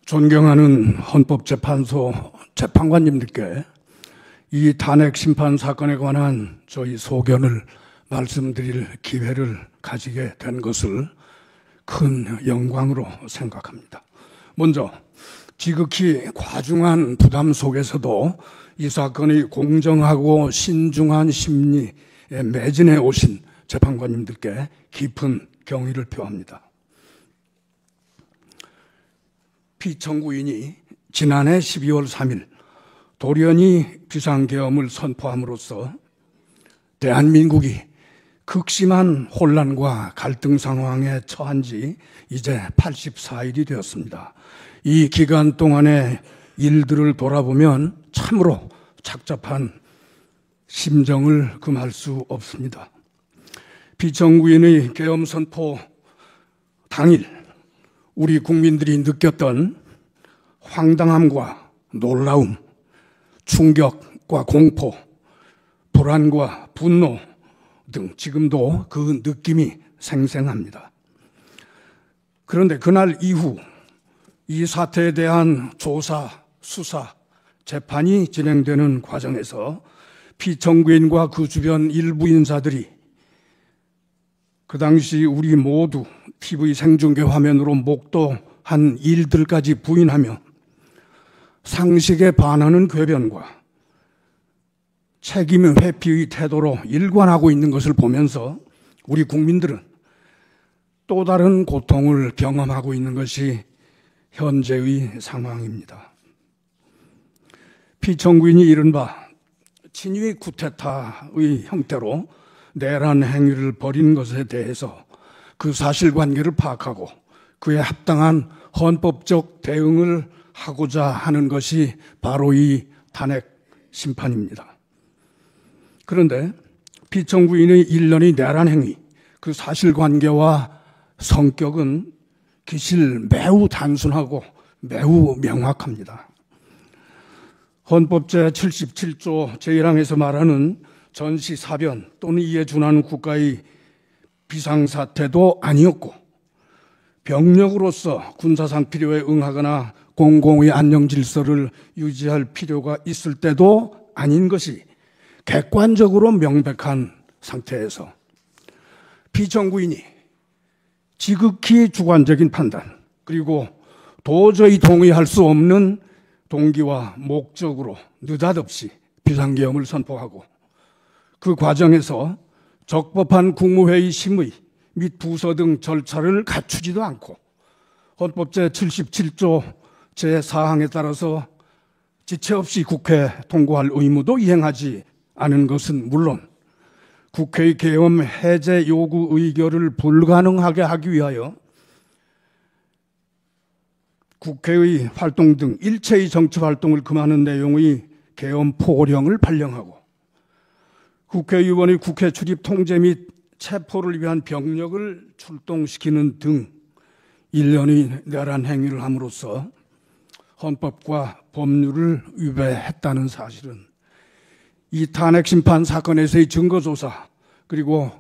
존경하는 헌법재판소 재판관님들께 이 탄핵 심판 사건에 관한 저희 소견을 말씀드릴 기회를 가지게 된 것을 큰 영광으로 생각합니다. 먼저 지극히 과중한 부담 속에서도 이 사건의 공정하고 신중한 심리에 매진해 오신 재판관님들께 깊은 경의를 표합니다. 피청구인이 지난해 12월 3일 돌연히 비상계엄을 선포함으로써 대한민국이 극심한 혼란과 갈등 상황에 처한 지 이제 84일이 되었습니다. 이 기간 동안의 일들을 돌아보면 참으로 착잡한 심정을 금할 수 없습니다. 피청구인의 계엄 선포 당일 우리 국민들이 느꼈던 황당함과 놀라움, 충격과 공포, 불안과 분노 등 지금도 그 느낌이 생생합니다. 그런데 그날 이후 이 사태에 대한 조사, 수사, 재판이 진행되는 과정에서 피청구인과 그 주변 일부 인사들이 그 당시 우리 모두 TV 생중계 화면으로 목도한 일들까지 부인하며 상식에 반하는 궤변과 책임 회피의 태도로 일관하고 있는 것을 보면서 우리 국민들은 또 다른 고통을 경험하고 있는 것이 현재의 상황입니다. 피청구인이 이른바 친위 쿠데타의 형태로 내란 행위를 벌인 것에 대해서 그 사실관계를 파악하고 그에 합당한 헌법적 대응을 하고자 하는 것이 바로 이 탄핵 심판입니다. 그런데 피청구인의 일련의 내란 행위, 그 사실관계와 성격은 기실 매우 단순하고 매우 명확합니다. 헌법 제77조 제1항에서 말하는 전시사변 또는 이에 준하는 국가의 비상사태도 아니었고 병력으로서 군사상 필요에 응하거나 공공의 안녕질서를 유지할 필요가 있을 때도 아닌 것이 객관적으로 명백한 상태에서 피청구인이 지극히 주관적인 판단 그리고 도저히 동의할 수 없는 동기와 목적으로 느닷없이 비상계엄을 선포하고 그 과정에서 적법한 국무회의 심의 및 부서 등 절차를 갖추지도 않고 헌법 제77조 제4항에 따라서 지체 없이 국회 통과할 의무도 이행하지 않은 것은 물론 국회의 계엄 해제 요구 의결을 불가능하게 하기 위하여 국회의 활동 등 일체의 정치 활동을 금하는 내용의 계엄 포령을 발령하고 국회의원의 국회 출입 통제 및 체포를 위한 병력을 출동시키는 등 일련의 내란 행위를 함으로써 헌법과 법률을 위배했다는 사실은 이 탄핵 심판 사건에서의 증거조사 그리고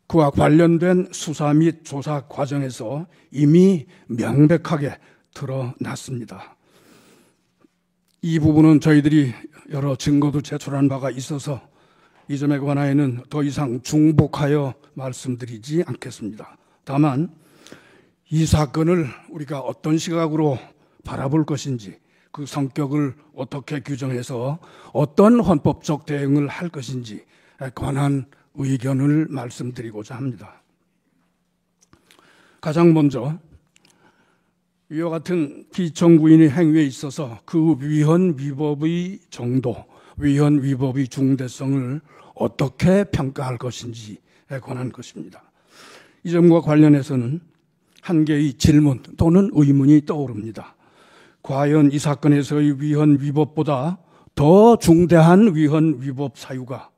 그와 관련된 수사 및 조사 과정에서 이미 명백하게 드러났습니다. 이 부분은 저희들이 여러 증거도 제출한 바가 있어서 이 점에 관하여는 더 이상 중복하여 말씀드리지 않겠습니다. 다만 이 사건을 우리가 어떤 시각으로 바라볼 것인지 그 성격을 어떻게 규정해서 어떤 헌법적 대응을 할 것인지에 관한 의견을 말씀드리고자 합니다. 가장 먼저 이와 같은 피청구인의 행위에 있어서 그 위헌 위법의 정도, 위헌 위법의 중대성을 어떻게 평가할 것인지에 관한 것입니다. 이 점과 관련해서는 한 개의 질문 또는 의문이 떠오릅니다. 과연 이 사건에서의 위헌 위법보다 더 중대한 위헌 위법 사유가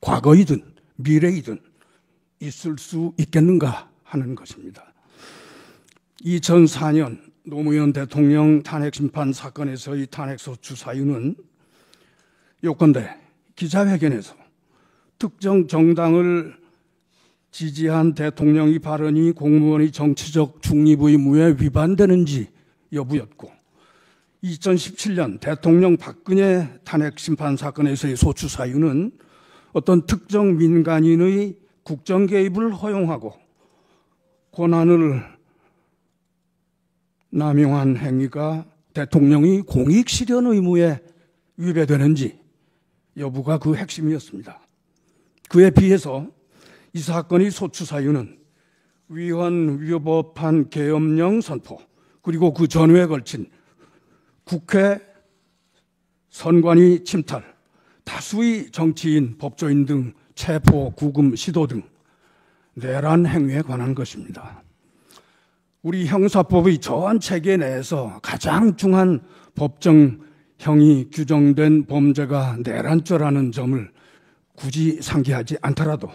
과거이든 미래이든 있을 수 있겠는가 하는 것입니다. 2004년 노무현 대통령 탄핵 심판 사건에서의 탄핵소추 사유는 요건대 기자회견에서 특정 정당을 지지한 대통령의 발언이 공무원의 정치적 중립 의무에 위반되는지 여부였고 2017년 대통령 박근혜 탄핵 심판 사건에서의 소추 사유는 어떤 특정 민간인의 국정 개입을 허용하고 권한을 남용한 행위가 대통령의 공익 실현 의무에 위배되는지 여부가 그 핵심이었습니다. 그에 비해서 이 사건의 소추 사유는 위헌 위법한 계엄령 선포, 그리고 그 전후에 걸친 국회 선관위 침탈, 다수의 정치인, 법조인 등 체포, 구금, 시도 등 내란 행위에 관한 것입니다. 우리 형사법의 전 체계 내에서 가장 중한 법정형이 규정된 범죄가 내란죄라는 점을 굳이 상기하지 않더라도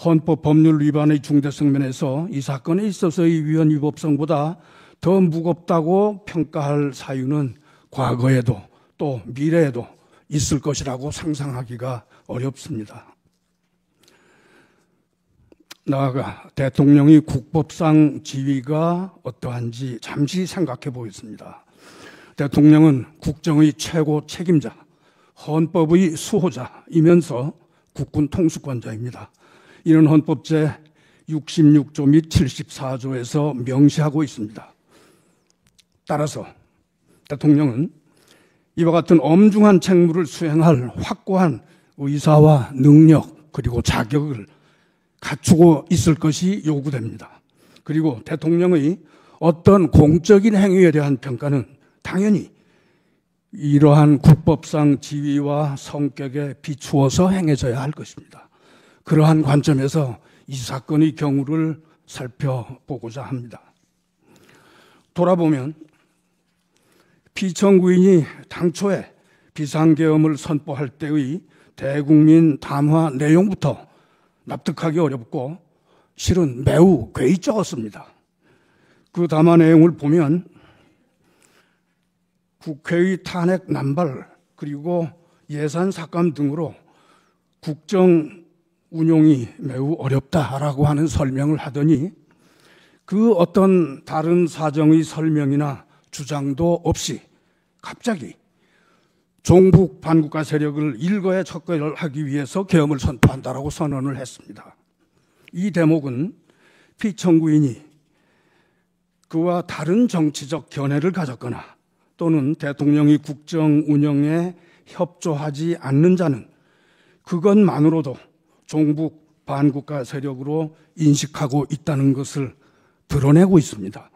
헌법 법률 위반의 중대성 면에서 이 사건에 있어서의 위헌 위법성보다 더 무겁다고 평가할 사유는 과거에도 또 미래에도 있을 것이라고 상상하기가 어렵습니다. 나아가 대통령의 국법상 지위가 어떠한지 잠시 생각해 보겠습니다. 대통령은 국정의 최고 책임자, 헌법의 수호자이면서 국군 통수권자입니다. 이는 헌법 제 66조 및 74조에서 명시하고 있습니다. 따라서 대통령은 이와 같은 엄중한 책무를 수행할 확고한 의사와 능력 그리고 자격을 갖추고 있을 것이 요구됩니다. 그리고 대통령의 어떤 공적인 행위에 대한 평가는 당연히 이러한 국법상 지위와 성격에 비추어서 행해져야 할 것입니다. 그러한 관점에서 이 사건의 경우를 살펴보고자 합니다. 돌아보면 피청구인이 당초에 비상계엄을 선포할 때의 대국민 담화 내용부터 납득하기 어렵고 실은 매우 괴이적었습니다. 그 담화 내용을 보면 국회의 탄핵 남발 그리고 예산 삭감 등으로 국정 운용이 매우 어렵다라고 하는 설명을 하더니 그 어떤 다른 사정의 설명이나 주장도 없이 갑자기 종북 반국가 세력을 일거에 척결하기 위해서 계엄을 선포한다라고 선언을 했습니다. 이 대목은 피청구인이 그와 다른 정치적 견해를 가졌거나 또는 대통령이 국정 운영에 협조하지 않는 자는 그것만으로도 종북 반국가 세력으로 인식하고 있다는 것을 드러내고 있습니다.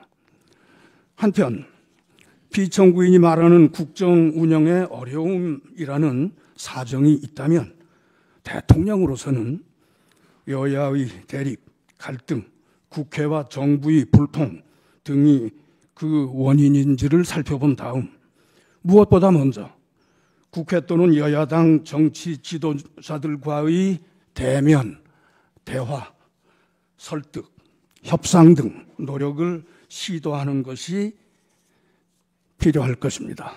한편 피청구인이 말하는 국정 운영의 어려움이라는 사정이 있다면 대통령으로서는 여야의 대립, 갈등, 국회와 정부의 불통 등이 그 원인인지를 살펴본 다음 무엇보다 먼저 국회 또는 여야당 정치 지도자들과의 대면, 대화, 설득, 협상 등 노력을 시도하는 것이 필요할 것입니다.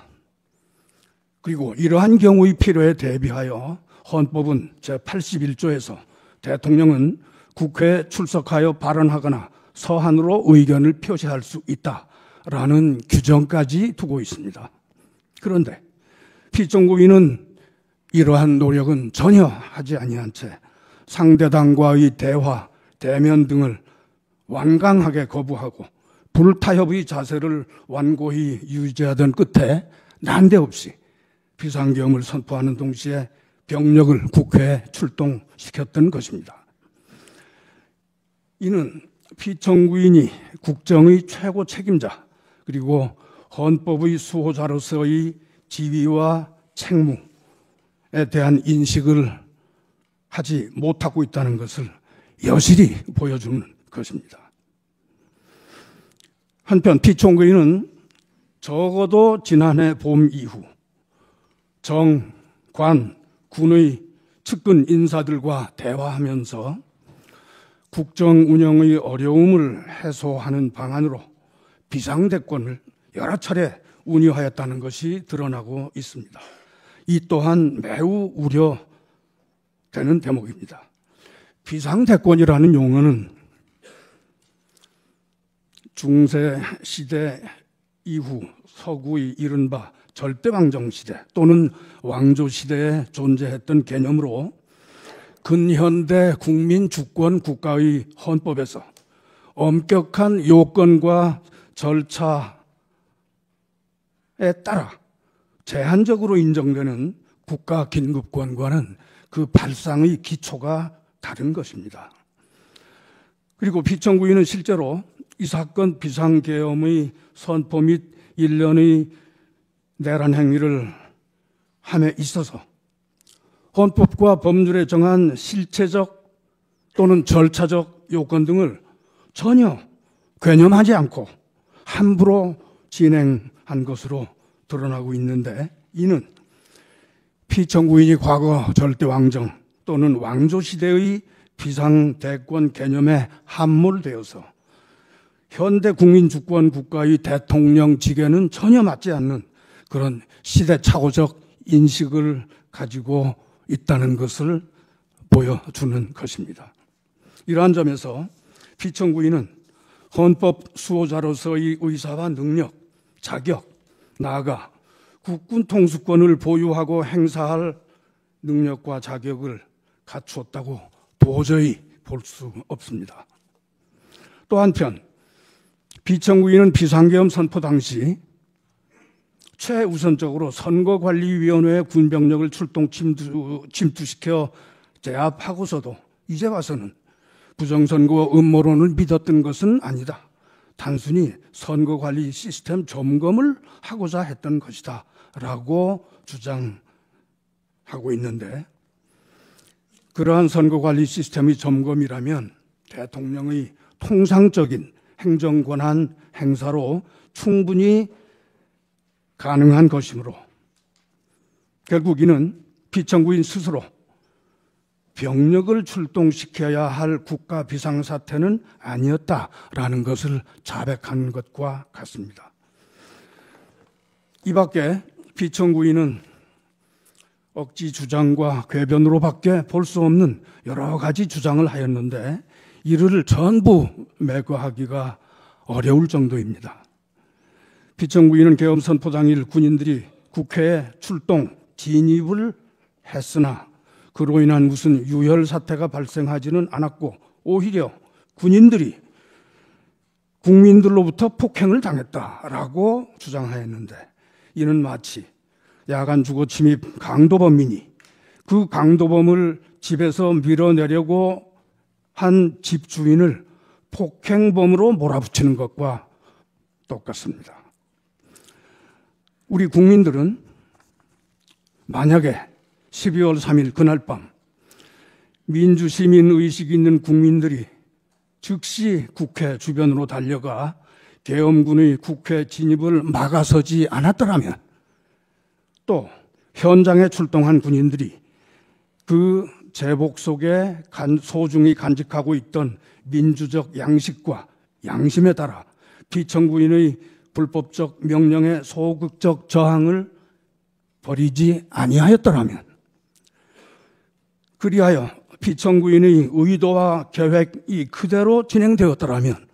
그리고 이러한 경우의 필요에 대비하여 헌법은 제81조에서 대통령은 국회에 출석하여 발언하거나 서한으로 의견을 표시할 수 있다라는 규정까지 두고 있습니다. 그런데 피청구인은 이러한 노력은 전혀 하지 아니한 채 상대당과의 대화, 대면 등을 완강하게 거부하고 불타협의 자세를 완고히 유지하던 끝에 난데없이 비상계엄을 선포하는 동시에 병력을 국회에 출동시켰던 것입니다. 이는 피청구인이 국정의 최고 책임자 그리고 헌법의 수호자로서의 지위와 책무에 대한 인식을 하지 못하고 있다는 것을 여실히 보여주는 것입니다. 한편 피청구인은 적어도 지난해 봄 이후 정, 관, 군의 측근 인사들과 대화하면서 국정 운영의 어려움을 해소하는 방안으로 비상대권을 여러 차례 운유하였다는 것이 드러나고 있습니다. 이 또한 매우 우려되는 대목입니다. 비상대권이라는 용어는 중세 시대 이후 서구의 이른바 절대왕정 시대 또는 왕조시대에 존재했던 개념으로 근현대 국민주권 국가의 헌법에서 엄격한 요건과 절차에 따라 제한적으로 인정되는 국가 긴급권과는 그 발상의 기초가 다른 것입니다. 그리고 피청구인은 실제로 이 사건 비상계엄의 선포 및 일련의 내란 행위를 함에 있어서 헌법과 법률에 정한 실체적 또는 절차적 요건 등을 전혀 괴념하지 않고 함부로 진행한 것으로 드러나고 있는데, 이는 피청구인이 과거 절대왕정 또는 왕조시대의 비상대권 개념에 함몰되어서 현대 국민주권 국가의 대통령직에는 전혀 맞지 않는 그런 시대착오적 인식을 가지고 있다는 것을 보여주는 것입니다. 이러한 점에서 피청구인은 헌법 수호자로서의 의사와 능력, 자격, 나아가 국군 통수권을 보유하고 행사할 능력과 자격을 갖추었다고 도저히 볼 수 없습니다. 또 한편 피청구인은 비상계엄 선포 당시 최우선적으로 선거관리위원회의 군병력을 출동 침투시켜 제압하고서도 이제 와서는 부정선거 음모론을 믿었던 것은 아니다. 단순히 선거관리 시스템 점검을 하고자 했던 것이다 라고 주장하고 있는데, 그러한 선거관리 시스템의 점검이라면 대통령의 통상적인 행정권한 행사로 충분히 가능한 것이므로 결국 이는 피청구인 스스로 병력을 출동시켜야 할 국가 비상사태는 아니었다라는 것을 자백한 것과 같습니다. 이 밖에 피청구인은 억지 주장과 궤변으로밖에 볼 수 없는 여러 가지 주장을 하였는데 이를 전부 매거하기가 어려울 정도입니다. 피청구인은 계엄 선포 당일 군인들이 국회에 출동 진입을 했으나 그로 인한 무슨 유혈 사태가 발생하지는 않았고 오히려 군인들이 국민들로부터 폭행을 당했다라고 주장하였는데, 이는 마치 야간 주거 침입 강도범이니 그 강도범을 집에서 밀어내려고 한 집주인을 폭행범으로 몰아붙이는 것과 똑같습니다. 우리 국민들은 만약에 12월 3일 그날 밤 민주시민의식이 있는 국민들이 즉시 국회 주변으로 달려가 계엄군의 국회 진입을 막아서지 않았더라면, 또 현장에 출동한 군인들이 그 제복 속에 소중히 간직하고 있던 민주적 양식과 양심에 따라 피청구인의 불법적 명령에 소극적 저항을 벌이지 아니하였더라면, 그리하여 피청구인의 의도와 계획이 그대로 진행되었더라면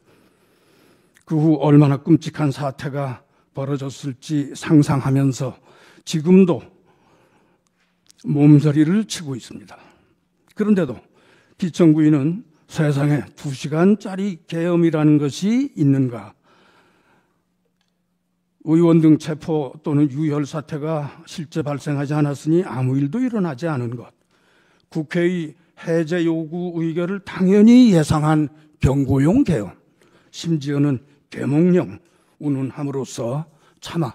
그 후 얼마나 끔찍한 사태가 벌어졌을지 상상하면서 지금도 몸서리를 치고 있습니다. 그런데도 피청구인은 세상에 2시간짜리 계엄이라는 것이 있는가, 의원 등 체포 또는 유혈 사태가 실제 발생하지 않았으니 아무 일도 일어나지 않은 것, 국회의 해제 요구 의결을 당연히 예상한 경고용 계엄, 심지어는 계몽령 운운함으로써 차마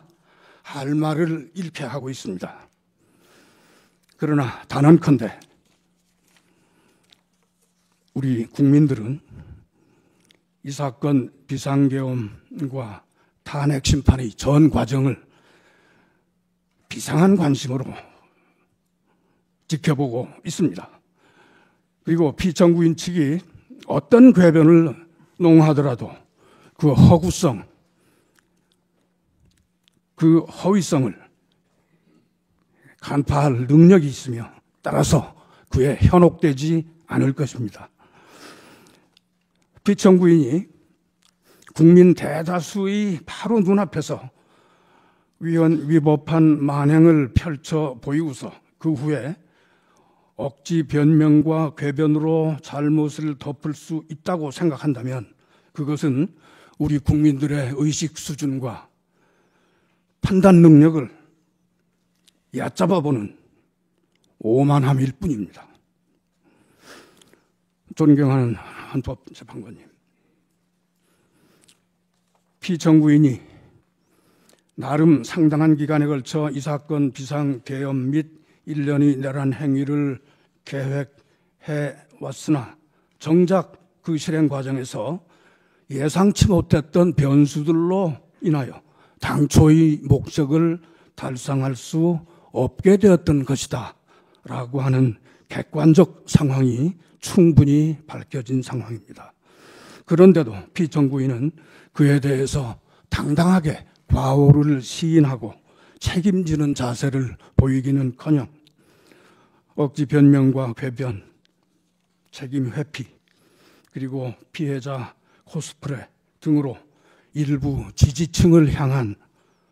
할 말을 잃게 하고 있습니다. 그러나 단언컨대 우리 국민들은 이 사건 비상계엄과 탄핵 심판의 전 과정을 비상한 관심으로 지켜보고 있습니다. 그리고 피청구인 측이 어떤 궤변을 농하더라도 그 허구성, 그 허위성을 간파할 능력이 있으며 따라서 그에 현혹되지 않을 것입니다. 피청구인이 국민 대다수의 바로 눈앞에서 위헌 위법한 만행을 펼쳐 보이고서 그 후에 억지 변명과 궤변으로 잘못을 덮을 수 있다고 생각한다면 그것은 우리 국민들의 의식 수준과 판단 능력을 얕잡아보는 오만함일 뿐입니다. 존경하는 헌법재판관님, 피청구인이 나름 상당한 기간에 걸쳐 이 사건 비상 개엄 및 일련의 내란 행위를 계획해 왔으나 정작 그 실행 과정에서 예상치 못했던 변수들로 인하여 당초의 목적을 달성할 수 없게 되었던 것이다 라고 하는 객관적 상황이 충분히 밝혀진 상황입니다. 그런데도 피청구인은 그에 대해서 당당하게 과오를 시인하고 책임지는 자세를 보이기는커녕 억지 변명과 궤변, 책임 회피, 그리고 피해자 코스프레 등으로 일부 지지층을 향한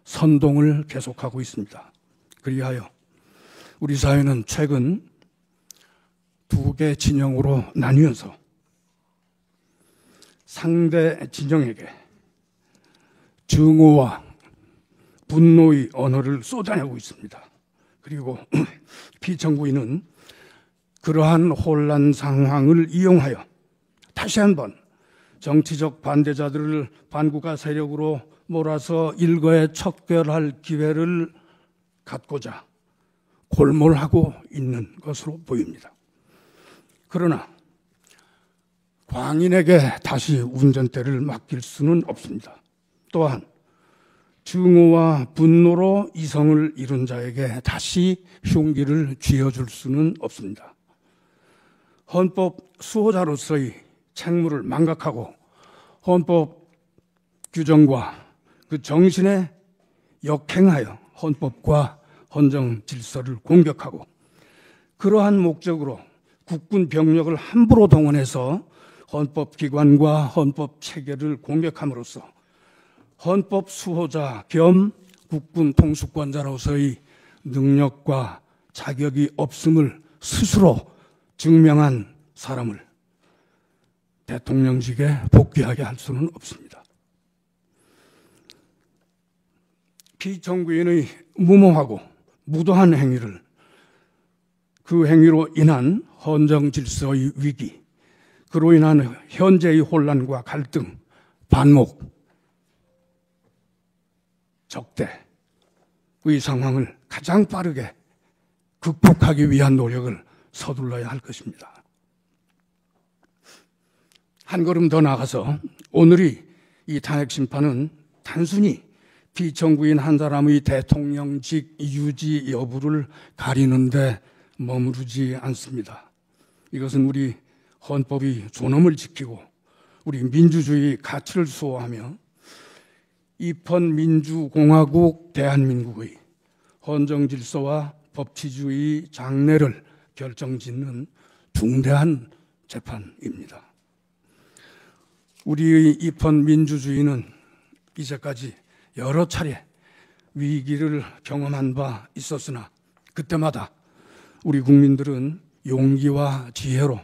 선동을 계속하고 있습니다. 그리하여 우리 사회는 최근 두 개 진영으로 나뉘어서 상대 진영에게 증오와 분노의 언어를 쏟아내고 있습니다. 그리고 피청구인은 그러한 혼란 상황을 이용하여 다시 한번 정치적 반대자들을 반국가 세력으로 몰아서 일거에 척결할 기회를 갖고자 골몰하고 있는 것으로 보입니다. 그러나 광인에게 다시 운전대를 맡길 수는 없습니다. 또한 증오와 분노로 이성을 잃은 자에게 다시 흉기를 쥐어줄 수는 없습니다. 헌법 수호자로서의 책무를 망각하고 헌법 규정과 그 정신에 역행하여 헌법과 헌정 질서를 공격하고 그러한 목적으로 국군 병력을 함부로 동원해서 헌법기관과 헌법체계를 공격함으로써 헌법 수호자 겸 국군 통수권자로서의 능력과 자격이 없음을 스스로 증명한 사람을 대통령직에 복귀하게 할 수는 없습니다. 피청구인의 무모하고 무도한 행위를 그 행위로 인한 헌정 질서의 위기, 그로 인한 현재의 혼란과 갈등, 반목, 적대의 상황을 가장 빠르게 극복하기 위한 노력을 서둘러야 할 것입니다. 한 걸음 더 나아가서 오늘의 이 탄핵 심판은 단순히 피청구인 한 사람의 대통령직 유지 여부를 가리는 데 머무르지 않습니다. 이것은 우리 헌법의 존엄을 지키고 우리 민주주의 가치를 수호하며 입헌민주공화국 대한민국의 헌정질서와 법치주의 장래를 결정짓는 중대한 재판입니다. 우리의 입헌민주주의는 이제까지 여러 차례 위기를 경험한 바 있었으나 그때마다 우리 국민들은 용기와 지혜로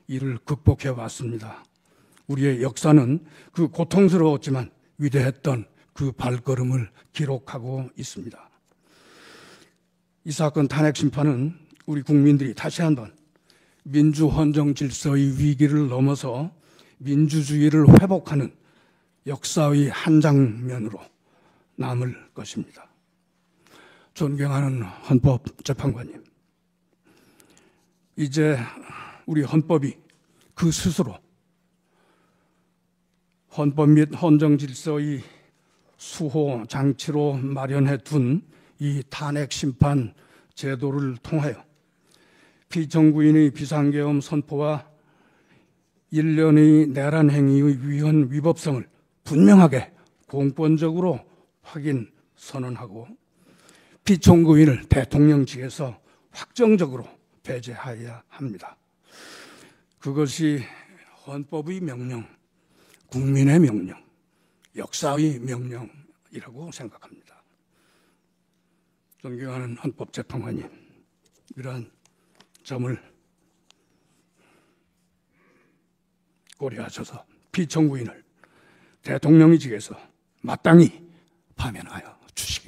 이를 극복해 왔습니다. 우리의 역사는 그 고통스러웠지만 위대했던 그 발걸음을 기록하고 있습니다. 이 사건 탄핵 심판은 우리 국민들이 다시 한번 민주헌정 질서의 위기를 넘어서 민주주의를 회복하는 역사의 한 장면으로 남을 것입니다. 존경하는 헌법재판관님, 이제 우리 헌법이 그 스스로 헌법 및 헌정 질서의 수호 장치로 마련해 둔 이 탄핵 심판 제도를 통하여 피청구인의 비상계엄 선포와 일련의 내란 행위의 위헌 위법성을 분명하게 공권적으로 확인 선언하고 피청구인을 대통령직에서 확정적으로 배제해야 합니다. 그것이 헌법의 명령, 국민의 명령, 역사의 명령이라고 생각합니다. 존경하는 헌법재판관님, 이러한 점을 고려하셔서 피청구인을 대통령의직에서 마땅히 파면하여 주시기